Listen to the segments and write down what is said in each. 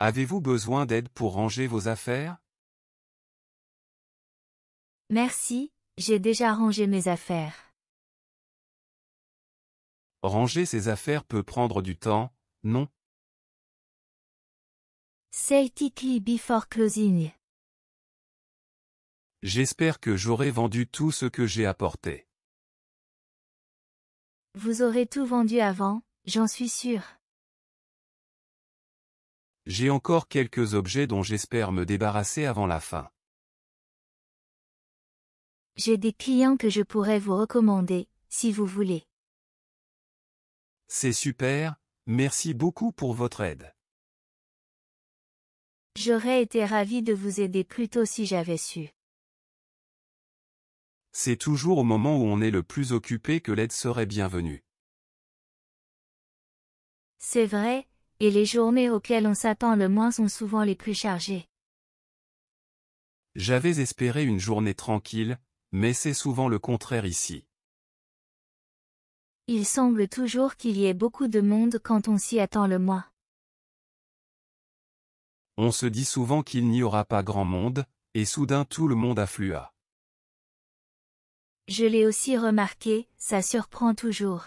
Avez-vous besoin d'aide pour ranger vos affaires? Merci, j'ai déjà rangé mes affaires. Ranger ses affaires peut prendre du temps, non? Say quickly before closing. J'espère que j'aurai vendu tout ce que j'ai apporté. Vous aurez tout vendu avant, j'en suis sûr. J'ai encore quelques objets dont j'espère me débarrasser avant la fin. J'ai des clients que je pourrais vous recommander, si vous voulez. C'est super, merci beaucoup pour votre aide. J'aurais été ravi de vous aider plus tôt si j'avais su. C'est toujours au moment où on est le plus occupé que l'aide serait bienvenue. C'est vrai, et les journées auxquelles on s'attend le moins sont souvent les plus chargées. J'avais espéré une journée tranquille, mais c'est souvent le contraire ici. Il semble toujours qu'il y ait beaucoup de monde quand on s'y attend le moins. On se dit souvent qu'il n'y aura pas grand monde, et soudain tout le monde afflua. Je l'ai aussi remarqué, ça surprend toujours.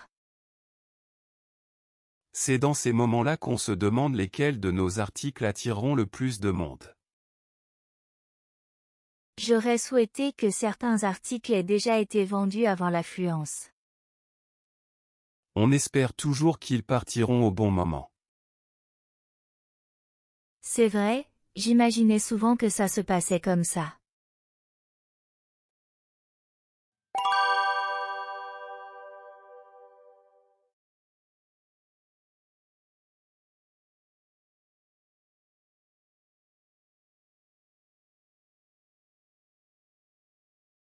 C'est dans ces moments-là qu'on se demande lesquels de nos articles attireront le plus de monde. J'aurais souhaité que certains articles aient déjà été vendus avant l'affluence. On espère toujours qu'ils partiront au bon moment. C'est vrai, j'imaginais souvent que ça se passait comme ça.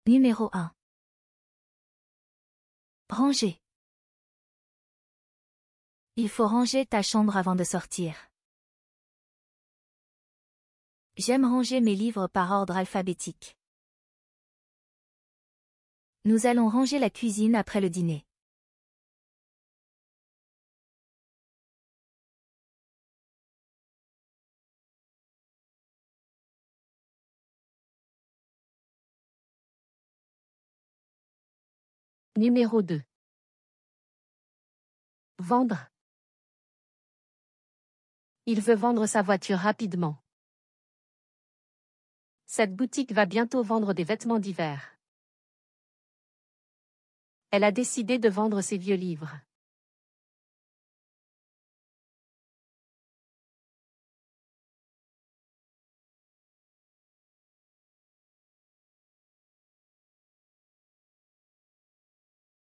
Numéro 1. Ranger. Il faut ranger ta chambre avant de sortir. J'aime ranger mes livres par ordre alphabétique. Nous allons ranger la cuisine après le dîner. Numéro 2. Vendre. Il veut vendre sa voiture rapidement. Cette boutique va bientôt vendre des vêtements d'hiver. Elle a décidé de vendre ses vieux livres.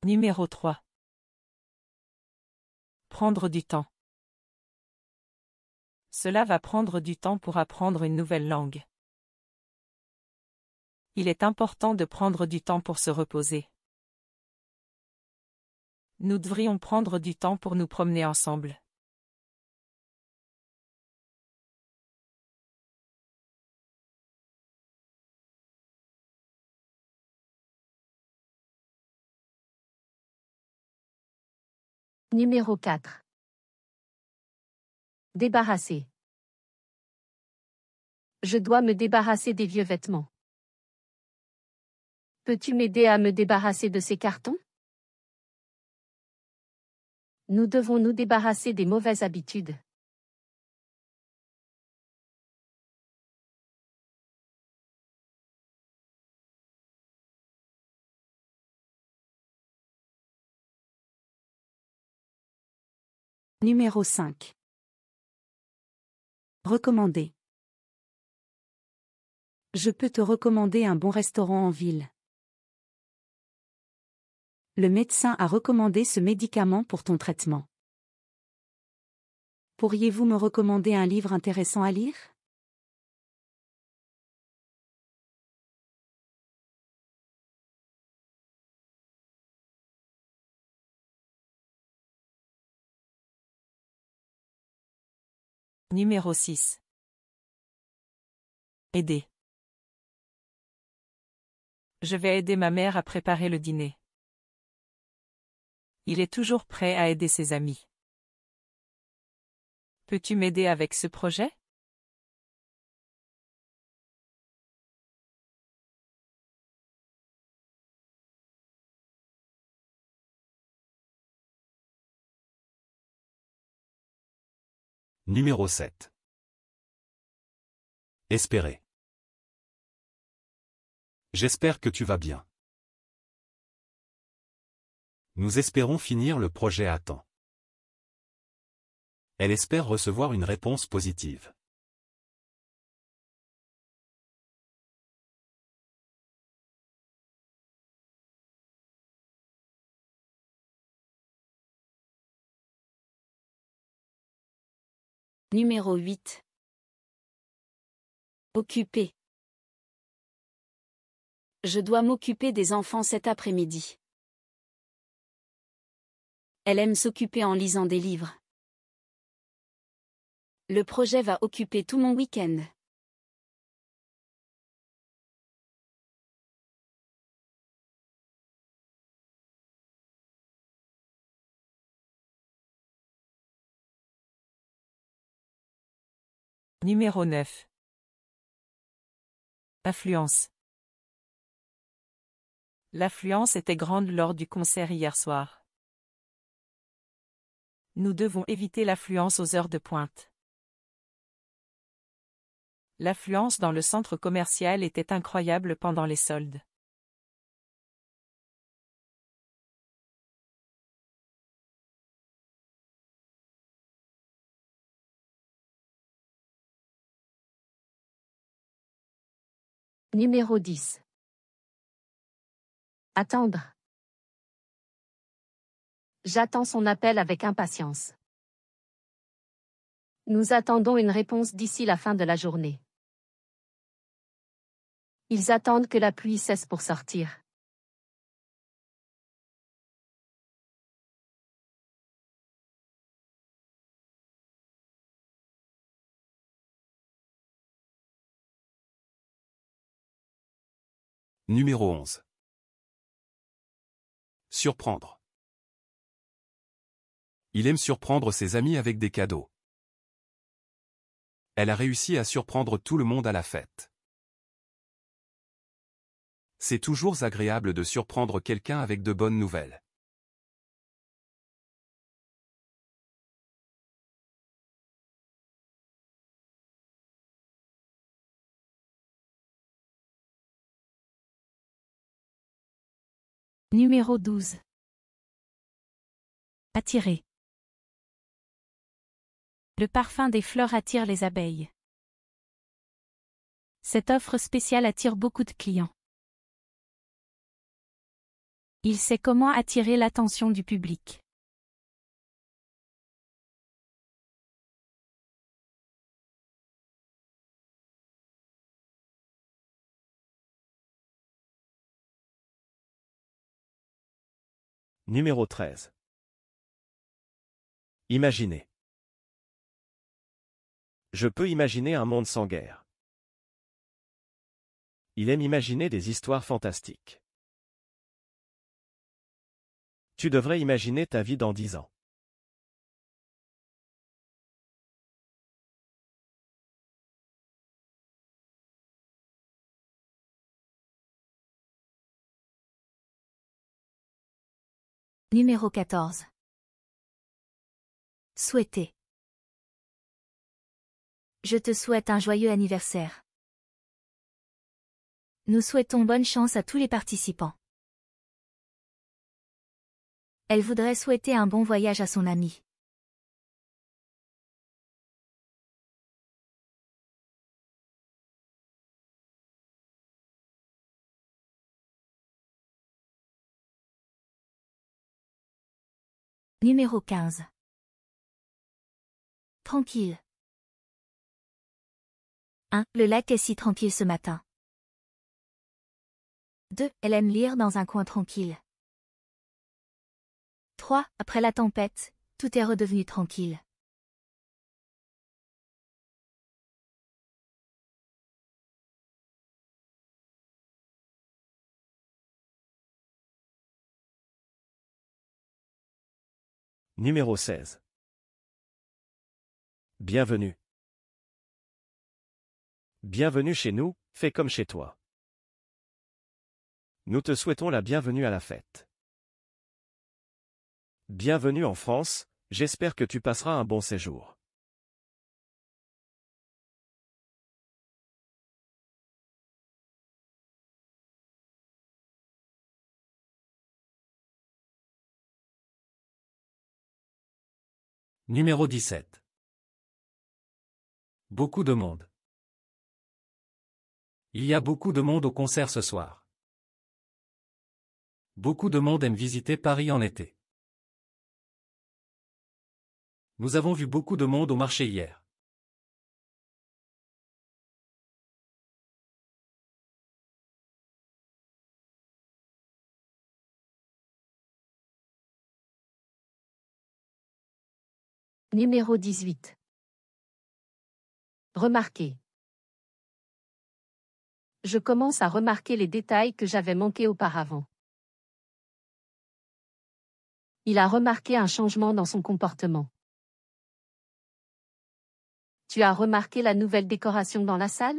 Numéro 3. Prendre du temps. Cela va prendre du temps pour apprendre une nouvelle langue. Il est important de prendre du temps pour se reposer. Nous devrions prendre du temps pour nous promener ensemble. Numéro 4. Débarrasser. Je dois me débarrasser des vieux vêtements. Peux-tu m'aider à me débarrasser de ces cartons? Nous devons nous débarrasser des mauvaises habitudes. Numéro 5. Recommander. Je peux te recommander un bon restaurant en ville. Le médecin a recommandé ce médicament pour ton traitement. Pourriez-vous me recommander un livre intéressant à lire? Numéro 6. Aider. Je vais aider ma mère à préparer le dîner. Il est toujours prêt à aider ses amis. Peux-tu m'aider avec ce projet? Numéro 7. Espérer. J'espère que tu vas bien. Nous espérons finir le projet à temps. Elle espère recevoir une réponse positive. Numéro 8. Occupé. Je dois m'occuper des enfants cet après-midi. Elle aime s'occuper en lisant des livres. Le projet va occuper tout mon week-end. Numéro 9. Affluence. L'affluence était grande lors du concert hier soir. Nous devons éviter l'affluence aux heures de pointe. L'affluence dans le centre commercial était incroyable pendant les soldes. Numéro 10. Attendre. J'attends son appel avec impatience. Nous attendons une réponse d'ici la fin de la journée. Ils attendent que la pluie cesse pour sortir. Numéro 11. Surprendre. Il aime surprendre ses amis avec des cadeaux. Elle a réussi à surprendre tout le monde à la fête. C'est toujours agréable de surprendre quelqu'un avec de bonnes nouvelles. Numéro 12. Attirer. Le parfum des fleurs attire les abeilles. Cette offre spéciale attire beaucoup de clients. Il sait comment attirer l'attention du public. Numéro 13. Imaginer. Je peux imaginer un monde sans guerre. Il aime imaginer des histoires fantastiques. Tu devrais imaginer ta vie dans 10 ans. Numéro 14. Souhaiter. Je te souhaite un joyeux anniversaire. Nous souhaitons bonne chance à tous les participants. Elle voudrait souhaiter un bon voyage à son ami. Numéro 15. Tranquille. 1. Le lac est si tranquille ce matin. 2. Elle aime lire dans un coin tranquille. 3. Après la tempête, tout est redevenu tranquille. Numéro 16. Bienvenue. Bienvenue chez nous, fais comme chez toi. Nous te souhaitons la bienvenue à la fête. Bienvenue en France, j'espère que tu passeras un bon séjour. Numéro 17. Beaucoup de monde. Il y a beaucoup de monde au concert ce soir. Beaucoup de monde aime visiter Paris en été. Nous avons vu beaucoup de monde au marché hier. Numéro 18. Remarquez. Je commence à remarquer les détails que j'avais manqués auparavant. Il a remarqué un changement dans son comportement. Tu as remarqué la nouvelle décoration dans la salle?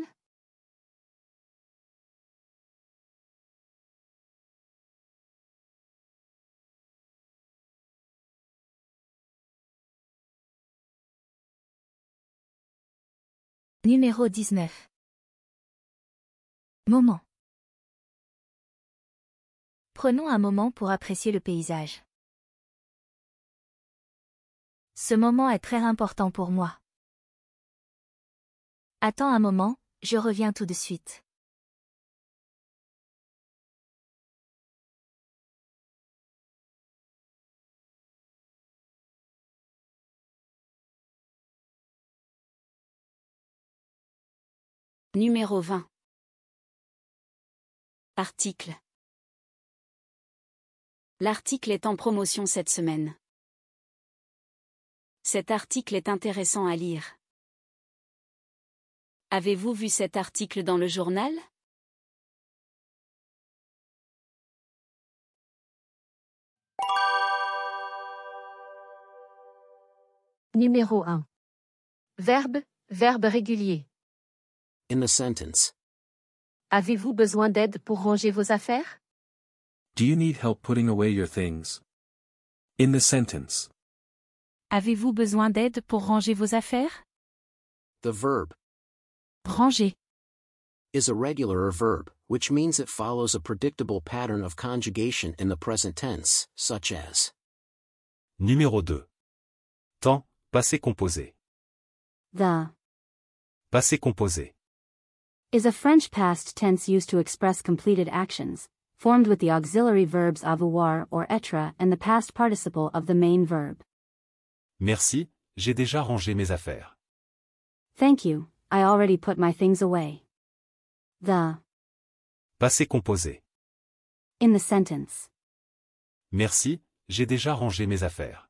Numéro 19. Moment. Prenons un moment pour apprécier le paysage. Ce moment est très important pour moi. Attends un moment, je reviens tout de suite. Numéro 20. Article. L'article est en promotion cette semaine. Cet article est intéressant à lire. Avez-vous vu cet article dans le journal? Numéro 1. Verbe, verbe régulier. In the sentence. Avez-vous besoin d'aide pour ranger vos affaires? Do you need help putting away your things? In the sentence. Avez-vous besoin d'aide pour ranger vos affaires? The verb Ranger. is a regular verb, which means it follows a predictable pattern of conjugation in the present tense, such as. Numéro 2. Temps, passé composé. The Passé composé. is a French past tense used to express completed actions, formed with the auxiliary verbs avoir or être and the past participle of the main verb. Merci, j'ai déjà rangé mes affaires. Thank you, I already put my things away. The Passé composé. in the sentence Merci, j'ai déjà rangé mes affaires.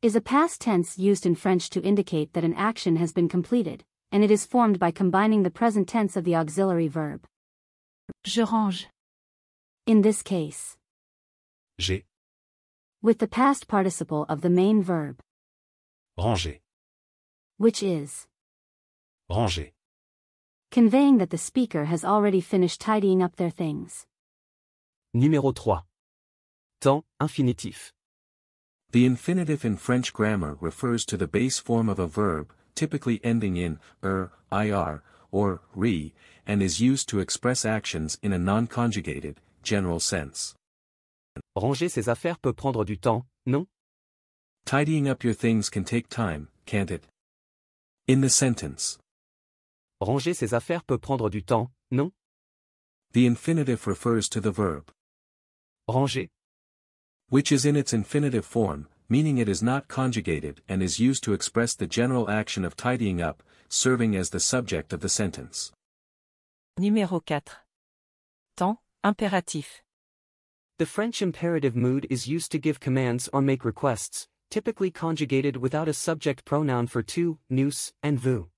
is a past tense used in French to indicate that an action has been completed, and it is formed by combining the present tense of the auxiliary verb. Je range. In this case, J'ai with the past participle of the main verb, rangé. which is Rangé. conveying that the speaker has already finished tidying up their things. Numéro 3. Temps, infinitif. The infinitive in French grammar refers to the base form of a verb, typically ending in ir, or re, and is used to express actions in a non-conjugated, general sense. Ranger ses affaires peut prendre du temps, non? Tidying up your things can take time, can't it? In the sentence. Ranger ses affaires peut prendre du temps, non? The infinitive refers to the verb, Ranger. which is in its infinitive form, meaning it is not conjugated and is used to express the general action of tidying up, serving as the subject of the sentence. Numéro 4. Temps, impératif. The French imperative mood is used to give commands or make requests, typically conjugated without a subject pronoun for tu, nous, and vous.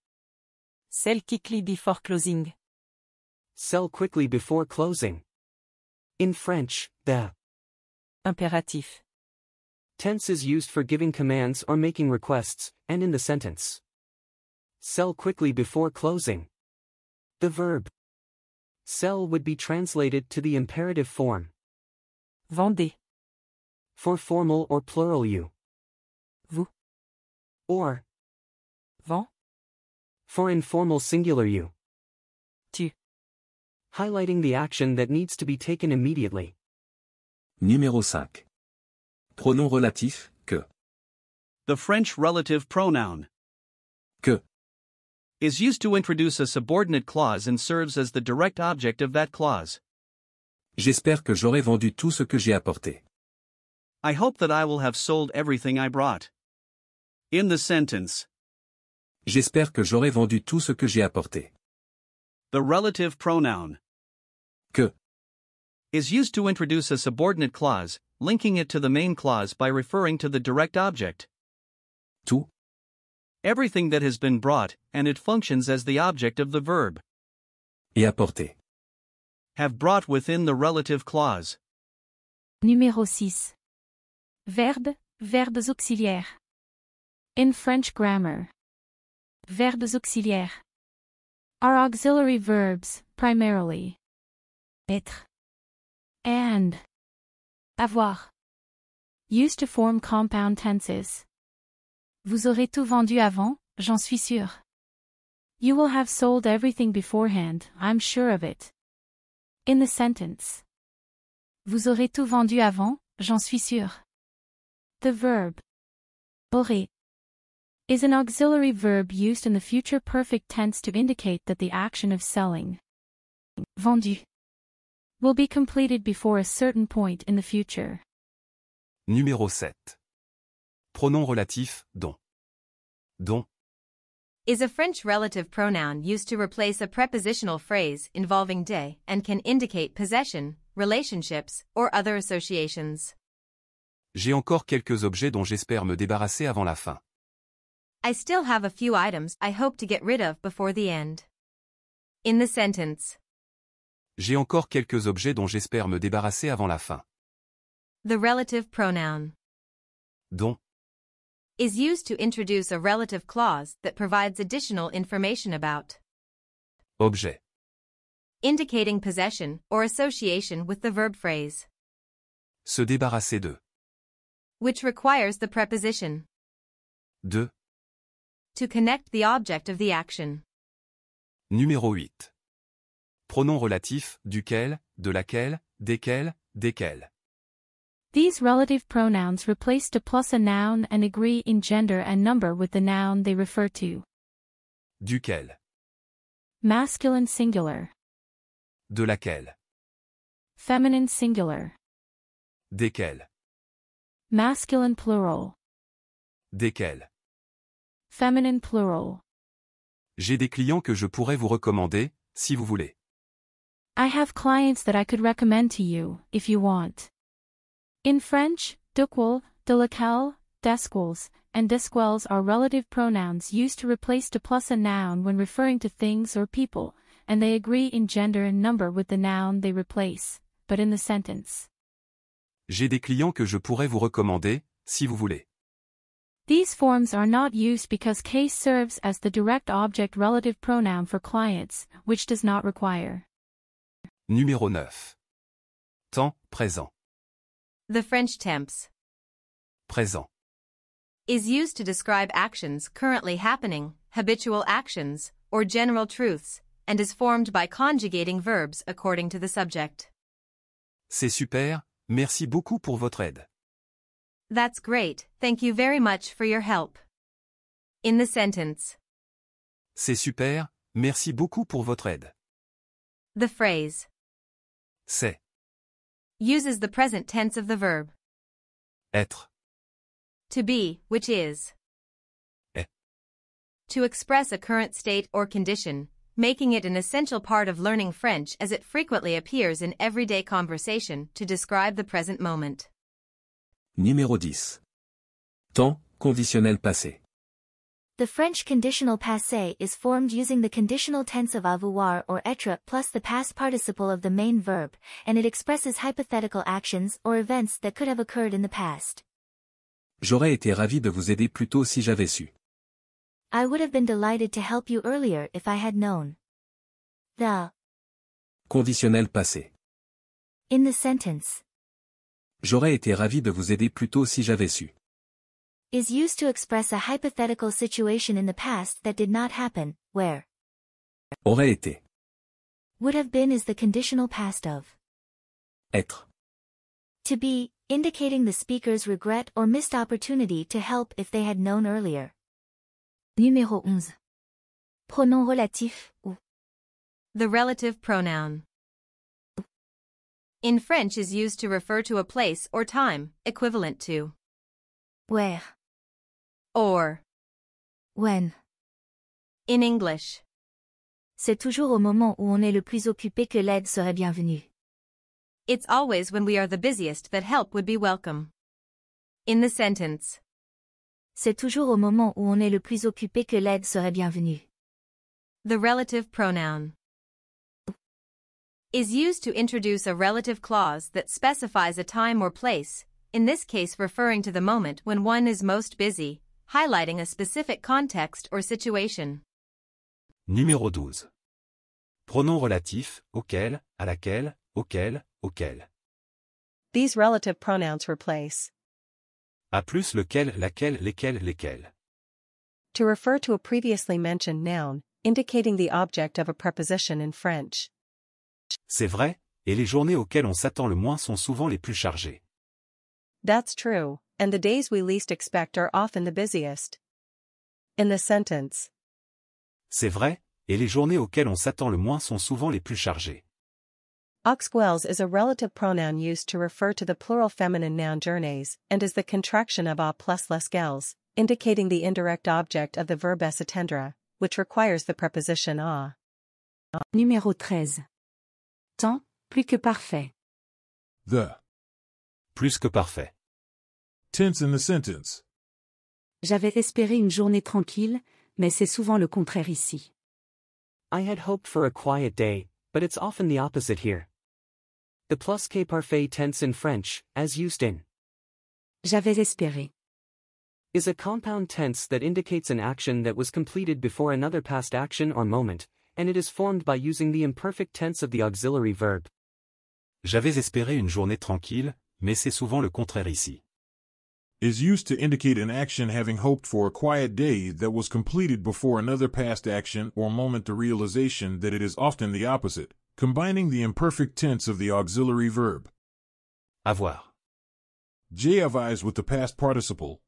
Sell quickly before closing. Sell quickly before closing. In French, the Impératif. tense is used for giving commands or making requests, and in the sentence. Sell quickly before closing. The verb sell would be translated to the imperative form. Vendez. For formal or plural you. Vous. Or. Vend. For informal singular you. Tu. Highlighting the action that needs to be taken immediately. Numéro 5. Pronom relatif, que. The French relative pronoun que is used to introduce a subordinate clause and serves as the direct object of that clause. J'espère que j'aurai vendu tout ce que j'ai apporté. I hope that I will have sold everything I brought. In the sentence, J'espère que j'aurai vendu tout ce que j'ai apporté. the relative pronoun Que is used to introduce a subordinate clause, linking it to the main clause by referring to the direct object. tout Everything that has been brought, and it functions as the object of the verb. et apporté. Have brought within the relative clause. Numéro 6. Verbe, verbes auxiliaires. In French grammar, verbes auxiliaires are auxiliary verbs, primarily être and avoir, used to form compound tenses. Vous aurez tout vendu avant, j'en suis sûr. You will have sold everything beforehand, I'm sure of it. In the sentence, vous aurez tout vendu avant, j'en suis sûr. The verb aurait is an auxiliary verb used in the future perfect tense to indicate that the action of selling, vendu, will be completed before a certain point in the future. Numéro 7. Pronom relatif, dont. Dont is a French relative pronoun used to replace a prepositional phrase involving de and can indicate possession, relationships, or other associations. J'ai encore quelques objets dont j'espère me débarrasser avant la fin. I still have a few items I hope to get rid of before the end. In the sentence, J'ai encore quelques objets dont j'espère me débarrasser avant la fin. the relative pronoun Dont is used to introduce a relative clause that provides additional information about, objet. indicating possession or association with the verb phrase, Se débarrasser de. which requires the preposition De. to connect the object of the action. Numéro 8. Pronom relatif, duquel, de laquelle, desquels, desquels. These relative pronouns replace to plus a noun and agree in gender and number with the noun they refer to. Duquel. Masculine singular, De laquelle. feminine singular, Desquels. masculine plural, Desquels. feminine plural. J'ai des clients que je pourrais vous recommander, si vous voulez. I have clients that I could recommend to you, if you want. In French, duquel, de laquelle, desquels, and desquels are relative pronouns used to replace to plus a noun when referring to things or people, and they agree in gender and number with the noun they replace, but in the sentence. J'ai des clients que je pourrais vous recommander, si vous voulez. These forms are not used because case serves as the direct object relative pronoun for clients, which does not require. Numéro 9. Temps, présent. The French temps Présent. is used to describe actions currently happening, habitual actions, or general truths, and is formed by conjugating verbs according to the subject. C'est super, merci beaucoup pour votre aide. That's great, thank you very much for your help. In the sentence, C'est super, merci beaucoup pour votre aide. the phrase C'est. uses the present tense of the verb Être. to be, which is Est. to express a current state or condition, making it an essential part of learning French as it frequently appears in everyday conversation to describe the present moment. Numéro 10. Temps, conditionnel passé. The French conditional passé is formed using the conditional tense of avoir or être plus the past participle of the main verb, and it expresses hypothetical actions or events that could have occurred in the past. J'aurais été ravi de vous aider plus tôt si j'avais su. I would have been delighted to help you earlier if I had known. The, Conditionnel passé. in the sentence, J'aurais été ravi de vous aider plus tôt si j'avais su. is used to express a hypothetical situation in the past that did not happen, where Aurait été. would have been is the conditional past of. Être. To be indicating the speaker's regret or missed opportunity to help if they had known earlier. Numéro 11. Pronom relatif, ou. The relative pronoun. In French is used to refer to a place or time, equivalent to Where. or When. in English. C'est toujours au moment où on est le plus occupé que l'aide serait bienvenue. It's always when we are the busiest that help would be welcome. In the sentence. C'est toujours au moment où on est le plus occupé que l'aide serait bienvenue. The relative pronoun is used to introduce a relative clause that specifies a time or place, in this case referring to the moment when one is most busy, highlighting a specific context or situation. Numéro 12. Pronom relatif, auquel, à laquelle, auquel, auquel. These relative pronouns replace A plus lequel, laquelle, lesquels, lesquels. to refer to a previously mentioned noun, indicating the object of a preposition in French. C'est vrai, et les journées auxquelles on s'attend le moins sont souvent les plus chargées. That's true, and the days we least expect are often the busiest. In the sentence. C'est vrai, et les journées auxquelles on s'attend le moins sont souvent les plus chargées. Auxquels is a relative pronoun used to refer to the plural feminine noun journeys and is the contraction of a plus lesquels, indicating the indirect object of the verb s'attendre, which requires the preposition a. Numéro 13. Temps, plus que parfait. The. Plus que parfait. Tense in the sentence. J'avais espéré une journée tranquille, mais c'est souvent le contraire ici. I had hoped for a quiet day, but it's often the opposite here. The plus que parfait tense in French, as used in J'avais espéré. is a compound tense that indicates an action that was completed before another past action or moment, and it is formed by using the imperfect tense of the auxiliary verb. J'avais espéré une journée tranquille, mais c'est souvent le contraire ici. Is used to indicate an action having hoped for a quiet day that was completed before another past action or moment, the realization that it is often the opposite, combining the imperfect tense of the auxiliary verb. Avoir. J'avais with the past participle.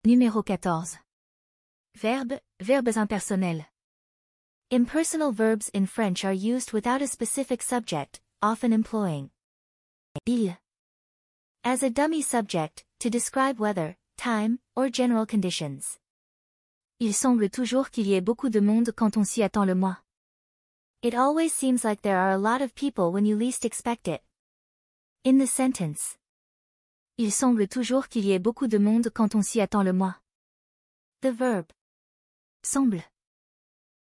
Numéro 14. Verbes impersonnels. Impersonal verbs in French are used without a specific subject, often employing il as a dummy subject, to describe weather, time, or general conditions. Il semble toujours qu'il y ait beaucoup de monde quand on s'y attend le moins. It always seems like there are a lot of people when you least expect it. In the sentence. Il semble toujours qu'il y ait beaucoup de monde quand on s'y attend le moins. The verb semble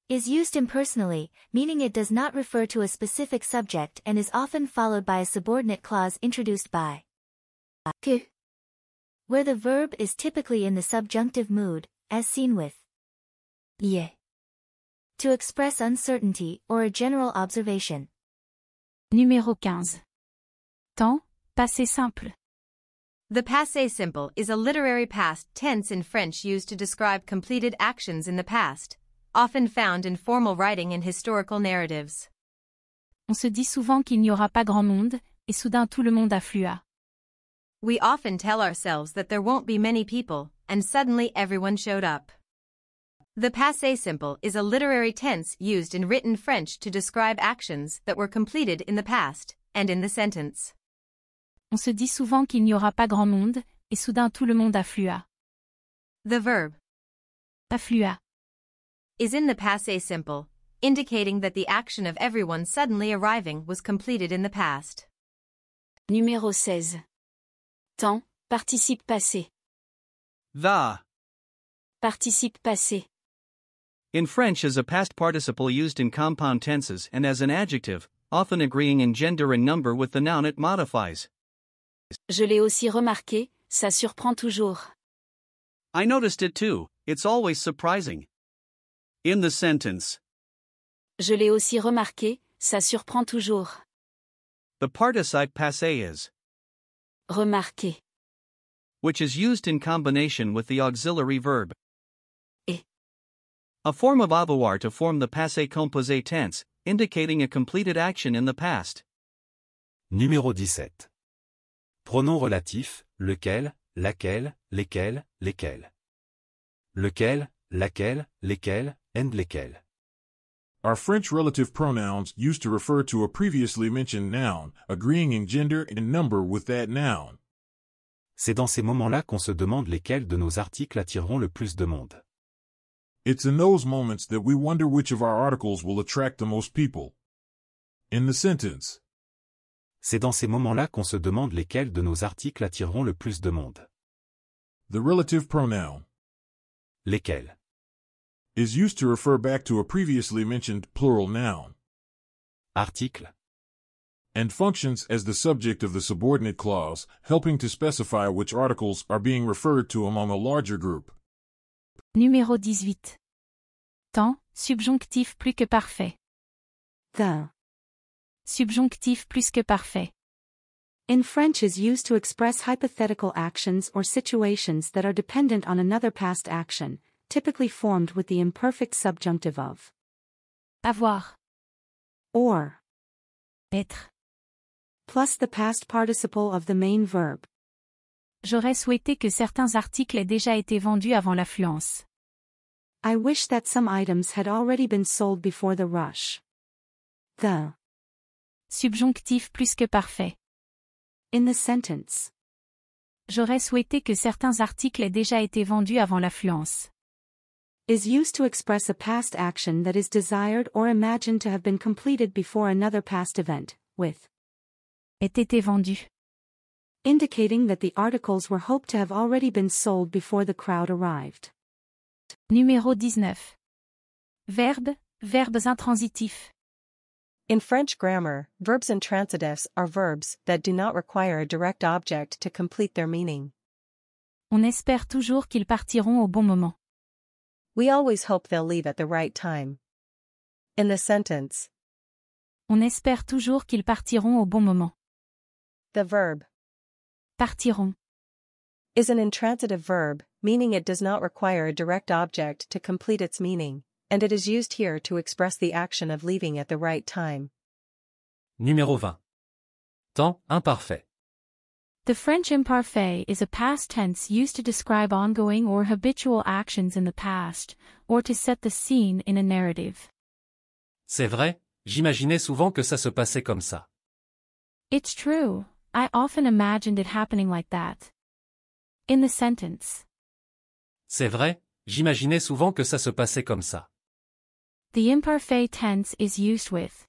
is used impersonally, meaning it does not refer to a specific subject and is often followed by a subordinate clause introduced by que, where the verb is typically in the subjunctive mood, as seen with yeah, to express uncertainty or a general observation. Numéro 15. Temps, passé simple. The passé simple is a literary past tense in French used to describe completed actions in the past, often found in formal writing and historical narratives. On se dit souvent qu'il n'y aura pas grand monde, et soudain tout le monde afflua. We often tell ourselves that there won't be many people, and suddenly everyone showed up. The passé simple is a literary tense used in written French to describe actions that were completed in the past, and in the sentence. On se dit souvent qu'il n'y aura pas grand monde, et soudain tout le monde afflua. The verb afflua is in the passé simple, indicating that the action of everyone suddenly arriving was completed in the past. Numéro 16. Temps, participe passé. The. Participe passé. In French is a past participle used in compound tenses and as an adjective, often agreeing in gender and number with the noun it modifies. Je l'ai aussi remarqué, ça surprend toujours. I noticed it too, it's always surprising. In the sentence. Je l'ai aussi remarqué, ça surprend toujours. The participe passé is remarqué, which is used in combination with the auxiliary verb et, a form of avoir to form the passé composé tense, indicating a completed action in the past. Numéro 17. Pronom relatif, lequel, laquelle, lesquels, lesquels. Lequel, laquelle, lesquels, and lesquels. Are French relative pronouns used to refer to a previously mentioned noun, agreeing in gender and number with that noun. C'est dans ces moments-là qu'on se demande lesquels de nos articles attireront le plus de monde. It's in those moments that we wonder which of our articles will attract the most people. In the sentence, C'est dans ces moments-là qu'on se demande lesquels de nos articles attireront le plus de monde. the relative pronoun Lesquels. is used to refer back to a previously mentioned plural noun, Article. and functions as the subject of the subordinate clause, helping to specify which articles are being referred to among a larger group. Numéro 18. Temps, subjonctif plus que parfait. The. Subjonctif plus que parfait. In French is used to express hypothetical actions or situations that are dependent on another past action, typically formed with the imperfect subjunctive of Avoir. or, Être. plus the past participle of the main verb. J'aurais souhaité que certains articles aient déjà été vendus avant l'affluence. I wish that some items had already been sold before the rush. The. Subjonctif plus que parfait. In the sentence. J'aurais souhaité que certains articles aient déjà été vendus avant l'affluence. Is used to express a past action that is desired or imagined to have been completed before another past event, with Ait été vendu. indicating that the articles were hoped to have already been sold before the crowd arrived. Numéro 19. Verbes, verbes intransitifs. In French grammar, verbs intransitifs are verbs that do not require a direct object to complete their meaning. On espère toujours qu'ils partiront au bon moment. We always hope they'll leave at the right time. In the sentence, On espère toujours qu'ils partiront au bon moment. the verb Partiront. is an intransitive verb, meaning it does not require a direct object to complete its meaning, and it is used here to express the action of leaving at the right time. Numéro 20. Temps imparfait. The French imparfait is a past tense used to describe ongoing or habitual actions in the past, or to set the scene in a narrative. C'est vrai, j'imaginais souvent que ça se passait comme ça. It's true, I often imagined it happening like that. In the sentence, C'est vrai, j'imaginais souvent que ça se passait comme ça. the imparfait tense is used with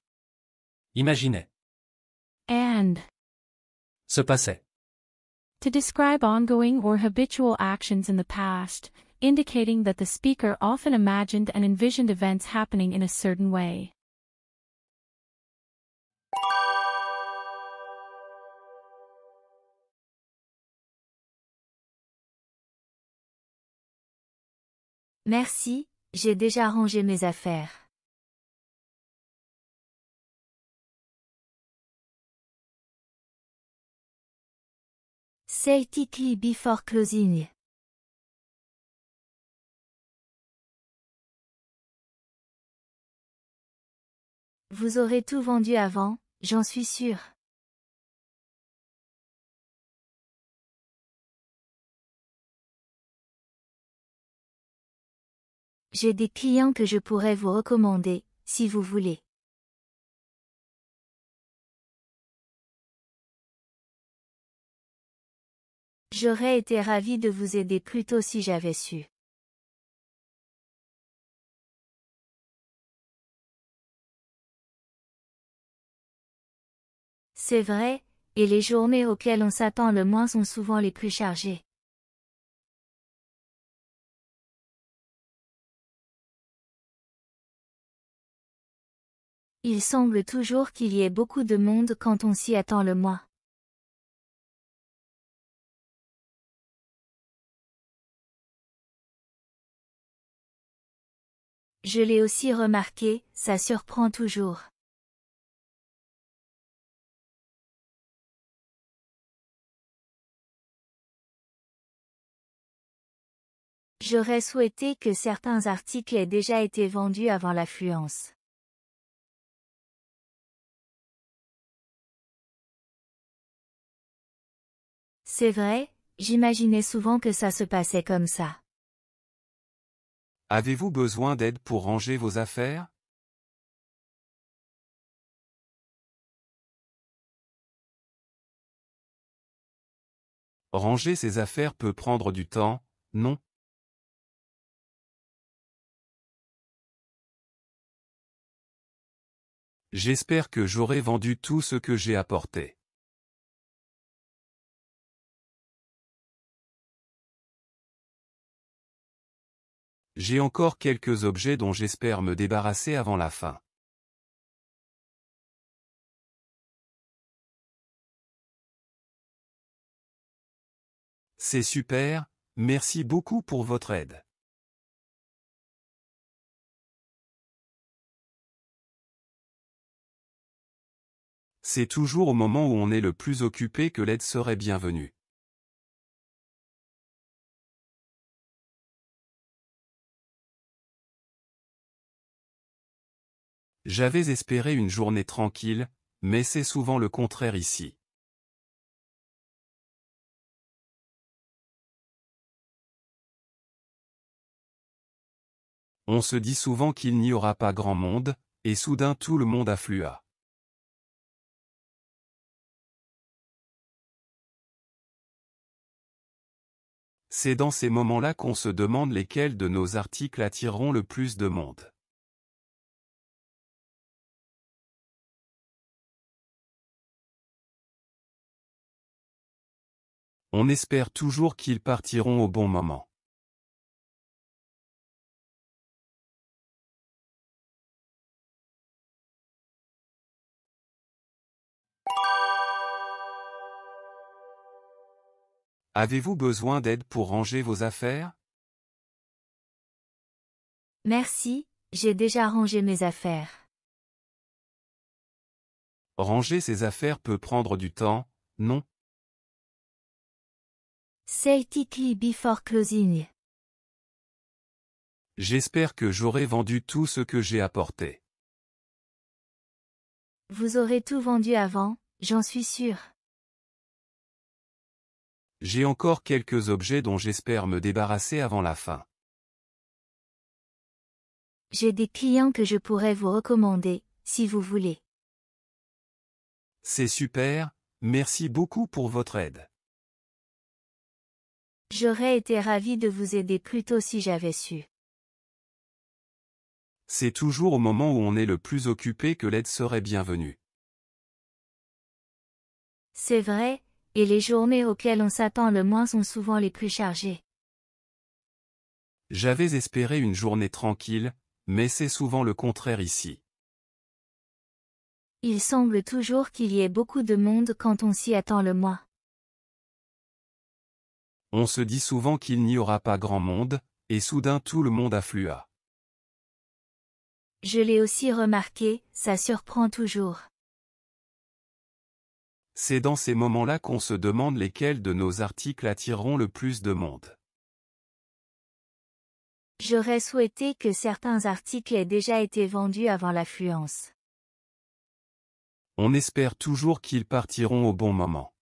Imaginais. and Se passait. to describe ongoing or habitual actions in the past, indicating that the speaker often imagined and envisioned events happening in a certain way. Merci, j'ai déjà rangé mes affaires. Say quickly before closing. Vous aurez tout vendu avant, j'en suis sûr. J'ai des clients que je pourrais vous recommander, si vous voulez. J'aurais été ravi de vous aider plus tôt si j'avais su. C'est vrai, et les journées auxquelles on s'attend le moins sont souvent les plus chargées. Il semble toujours qu'il y ait beaucoup de monde quand on s'y attend le moins. Je l'ai aussi remarqué, ça surprend toujours. J'aurais souhaité que certains articles aient déjà été vendus avant l'affluence. C'est vrai, j'imaginais souvent que ça se passait comme ça. Avez-vous besoin d'aide pour ranger vos affaires? Ranger ses affaires peut prendre du temps, non? J'espère que j'aurai vendu tout ce que j'ai apporté. J'ai encore quelques objets dont j'espère me débarrasser avant la fin. C'est super, merci beaucoup pour votre aide. C'est toujours au moment où on est le plus occupé que l'aide serait bienvenue. J'avais espéré une journée tranquille, mais c'est souvent le contraire ici. On se dit souvent qu'il n'y aura pas grand monde, et soudain tout le monde afflua. C'est dans ces moments-là qu'on se demande lesquels de nos articles attireront le plus de monde. On espère toujours qu'ils partiront au bon moment. Avez-vous besoin d'aide pour ranger vos affaires? Merci, j'ai déjà rangé mes affaires. Ranger ses affaires peut prendre du temps, non? Say quickly before closing. J'espère que j'aurai vendu tout ce que j'ai apporté. Vous aurez tout vendu avant, j'en suis sûr. J'ai encore quelques objets dont j'espère me débarrasser avant la fin. J'ai des clients que je pourrais vous recommander, si vous voulez. C'est super, merci beaucoup pour votre aide. J'aurais été ravi de vous aider plus tôt si j'avais su. C'est toujours au moment où on est le plus occupé que l'aide serait bienvenue. C'est vrai, et les journées auxquelles on s'attend le moins sont souvent les plus chargées. J'avais espéré une journée tranquille, mais c'est souvent le contraire ici. Il semble toujours qu'il y ait beaucoup de monde quand on s'y attend le moins. On se dit souvent qu'il n'y aura pas grand monde, et soudain tout le monde afflua. Je l'ai aussi remarqué, ça surprend toujours. C'est dans ces moments-là qu'on se demande lesquels de nos articles attireront le plus de monde. J'aurais souhaité que certains articles aient déjà été vendus avant l'affluence. On espère toujours qu'ils partiront au bon moment.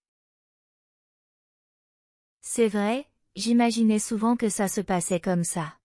C'est vrai, j'imaginais souvent que ça se passait comme ça.